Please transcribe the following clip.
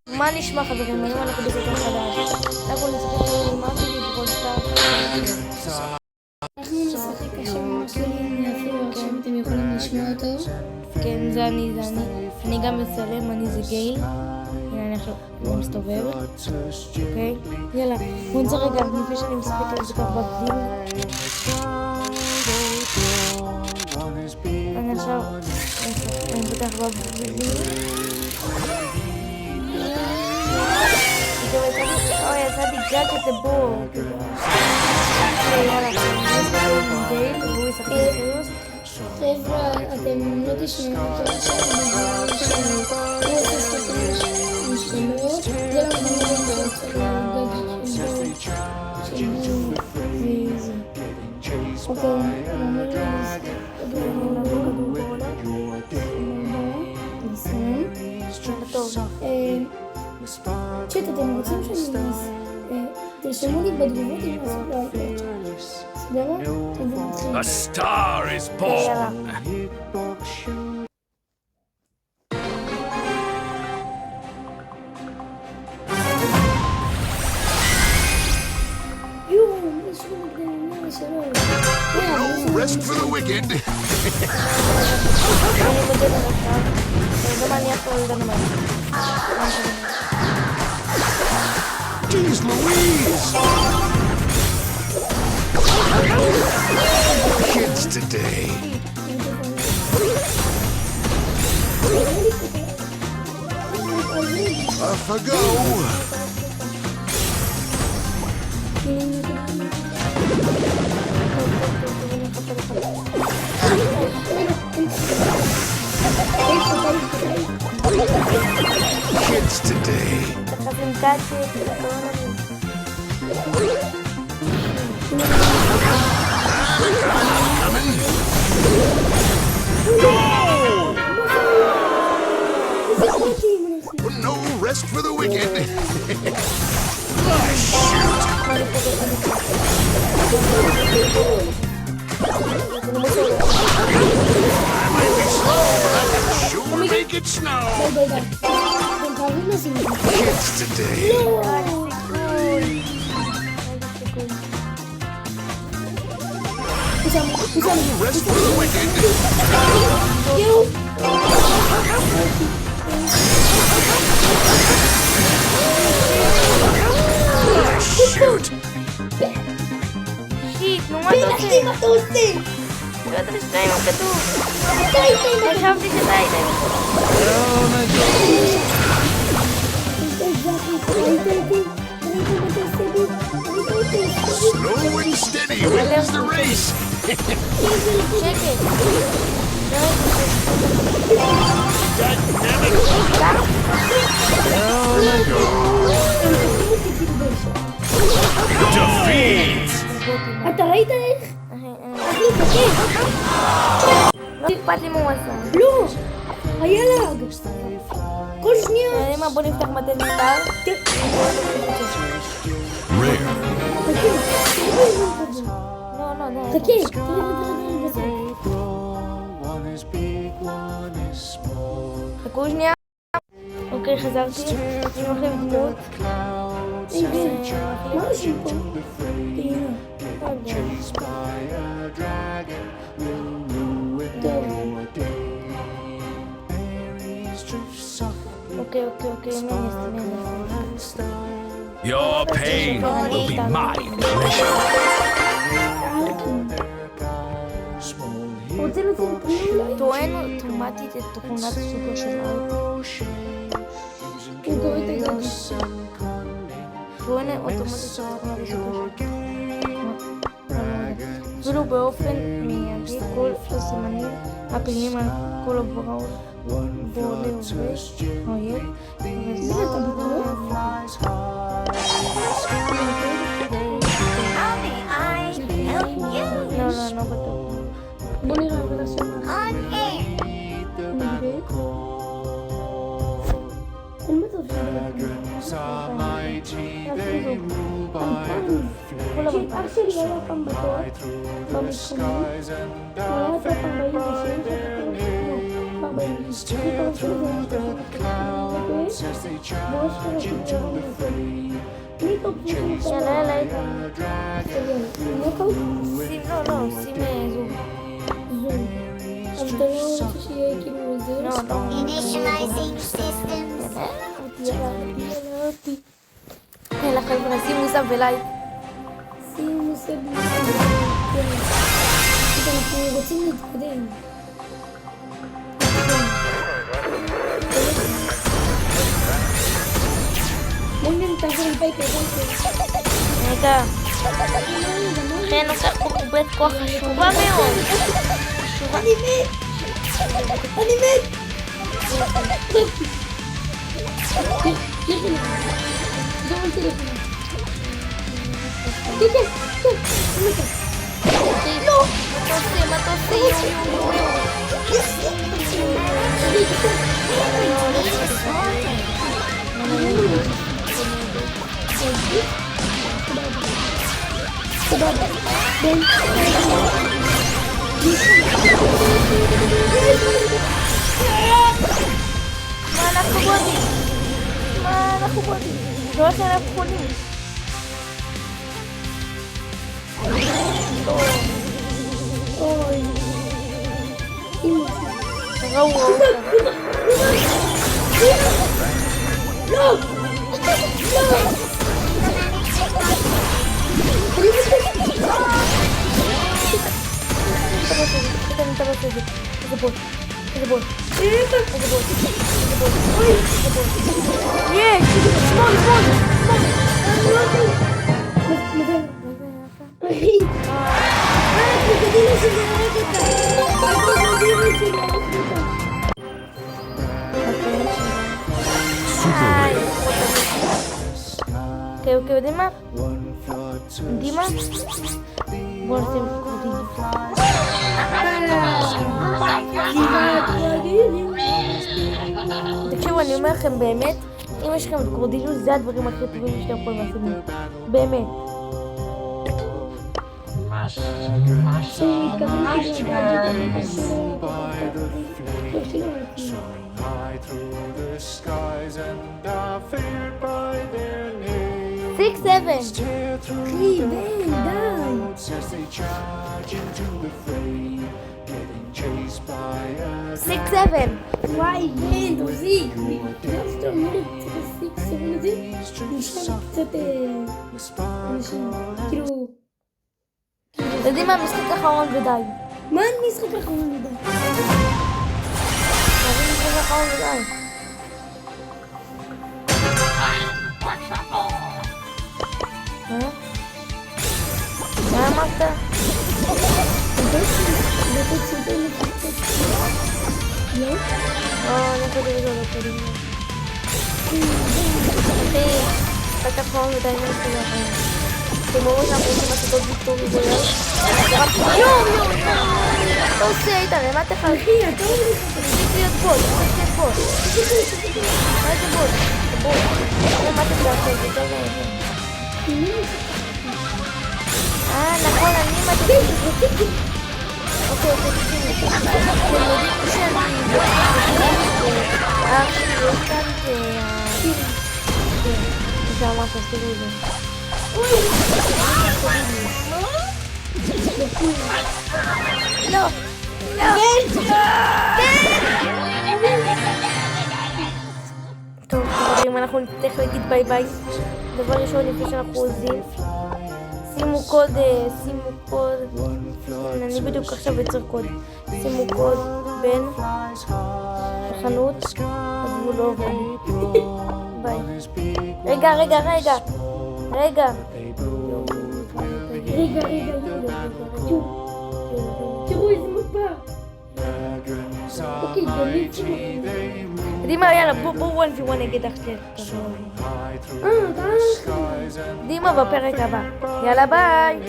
מה נשמע חברים? היום אנחנו בסרטון חדש. אנחנו נשחק משהו בברולסטארס. אנחנו נשחק עכשיו משהו אפילו עכשיו אתם יכולים לשמוע אותו. כן, זה אני. אני גם מצלם, אני זה גייל. הנה אני עכשיו מסתובב. אוקיי? יאללה, בוא נצא רגע, לפני שאני מספק על זה כך בבדים. אני עכשיו פותח בבדים. אוי, יצאתי ג'אקט לבור. יאללה, אני גייל, והוא ישחק בסיריוס. חבר'ה, אתם לא תשמעו אותו עכשיו, צ'אט, אתם רוצים שאני תרשמו לי בתגובות אם לעשות לאייפד. A star is born. No rest for the wicked. Jeez Louise! Kids today. Off I go. Kids today. Coming. No rest for the wicked. I might be slow, but I can sure make it snow. Kids today. No rest for the wicked. Shoot. שיט, נו מה אתה עושה? לא אתה מסתיים עם כתוב. חשבתי שאתה הייתם. Slow and steady wins the race. שקט. Defeat. אתה ראית איך? לא אכפת לי מה הוא עשה. לא! היה לאג! כל שנייה! מה, בוא נפתח מטה נסתר. Rare. לא, חכה! חכו שנייה. אוקיי, חזרתי. אני הולך לבדוק. מה עושים פה? אוקיי, מנס. Your pain will be my pleasure. רוצה לשים פנים? טוען אוטומטית את תכונת סוגו של אייפד. הוא קורא את הגג. טוען אוטומטית את תכונת סוגו של אפילו באופן מיידי כל הסימנים הפעילים על כל הבורא האויב וזה לא בטוח. בוא נראה אבל עכשיו. אין מצב אח שלי היה פעם בתור במתחמים, הוא היה פעם 46, 46, בראש שלו מי טוב יאללה, יאללה, איתה. נוקאוט? שים, לא, שים זום. זום. אבל אתה לא רוצה שיהיה כאילו זה? לא. Initializing systems. יאללה אותי. יאללה חבר'ה, שימו סאב ולייק. שימו סאב. אנחנו רוצים להתקדם. בואו תעבור עם פייקר. רגע. לכן לוקח פה קובעת כוח חשובה מאוד. אני מת! אני מת! זה על טלפון. לא! מטוסים. סבבה. בן. מה אנחנו בודים? לא איך אנחנו חולים. אוי. אמא. ראו. לא! איזה בוט. יש! שמאל! אוקיי, יודעים מה? בואו נשים קרודילים. תקשיבו, אני אומר לכם באמת, אם יש לכם את קרודילוס, זה הדברים הכי טובים שאתם יכולים לעשות. באמת. Six, seven. אחי, בן, די. 6, 7. וואי, בן, תחזיק. זה שאתה אומר את 6, 7 הזה, נשמע קצת אנשים, כאילו... יודעים מה? משחק אחרון ודי. מה משחק אחרון ודי? משחק אחרון ודי. מה אמרת? לא? לא קודם זה, לא קודם זה. אחי, משחק אחרון ודי זה משחק אחרון. אתם רואים שאנחנו רוצים לעשות עוד ויקטורי גולל? יואו! אתה עושה איתן, מה אתה חייב? אחי, אתה אומר לי... תפסיק להיות בוט, תפסיק להיות בוט. מה זה בוט? זה בוט. מה אתה תעשה? זה טוב מאוד. נכון, אני מדהים. אוקיי, תקשיבי. אתם יודעים שאני... אח שלי יש כאן זה ממש עשינו את זה. לא! טוב, חברים, אנחנו נצטרך להגיד ביי ביי. דבר ראשון, לפני שאנחנו עוזים, שימו קוד, אני בדיוק עכשיו יוצר קוד. שימו קוד בין החנות, אז הוא לא עובר לי. ביי. רגע. תראו איזה מפה. אוקיי, באמת יודעים מה? יאללה, בואו נגד אחר. אתה... דימה בפרק הבא. יאללה ביי.